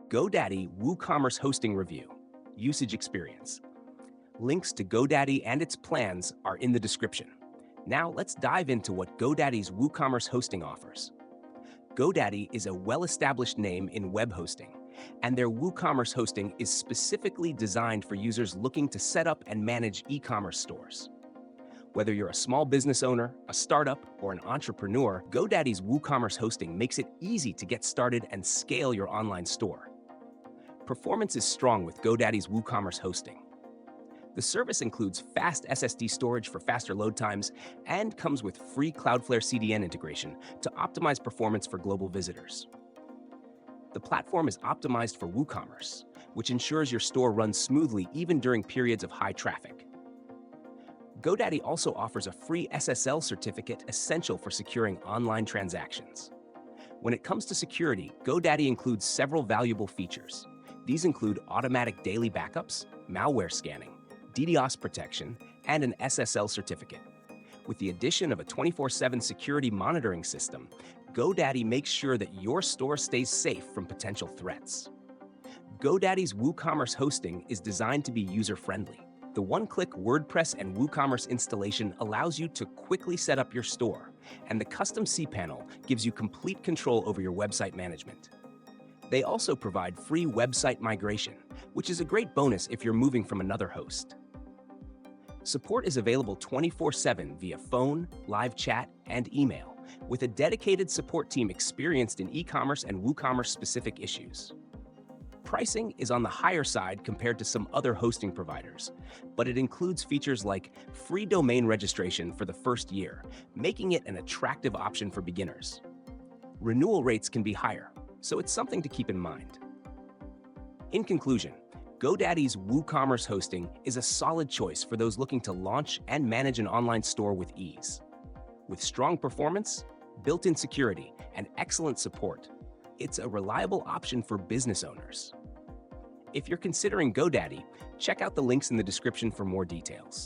GoDaddy WooCommerce Hosting Review, Usage Experience. Links to GoDaddy and its plans are in the description. Now let's dive into what GoDaddy's WooCommerce hosting offers. GoDaddy is a well-established name in web hosting, and their WooCommerce hosting is specifically designed for users looking to set up and manage e-commerce stores. Whether you're a small business owner, a startup, or an entrepreneur, GoDaddy's WooCommerce hosting makes it easy to get started and scale your online store. Performance is strong with GoDaddy's WooCommerce hosting. The service includes fast SSD storage for faster load times and comes with free Cloudflare CDN integration to optimize performance for global visitors. The platform is optimized for WooCommerce, which ensures your store runs smoothly even during periods of high traffic. GoDaddy also offers a free SSL certificate essential for securing online transactions. When it comes to security, GoDaddy includes several valuable features. These include automatic daily backups, malware scanning, DDoS protection, and an SSL certificate. With the addition of a 24/7 security monitoring system, GoDaddy makes sure that your store stays safe from potential threats. GoDaddy's WooCommerce hosting is designed to be user-friendly. The one-click WordPress and WooCommerce installation allows you to quickly set up your store, and the custom cPanel gives you complete control over your website management. They also provide free website migration, which is a great bonus if you're moving from another host. Support is available 24/7 via phone, live chat, and email, with a dedicated support team experienced in e-commerce and WooCommerce-specific issues. Pricing is on the higher side compared to some other hosting providers, but it includes features like free domain registration for the first year, making it an attractive option for beginners. Renewal rates can be higher, so it's something to keep in mind. In conclusion, GoDaddy's WooCommerce hosting is a solid choice for those looking to launch and manage an online store with ease. With strong performance, built-in security, and excellent support, it's a reliable option for business owners. If you're considering GoDaddy, check out the links in the description for more details.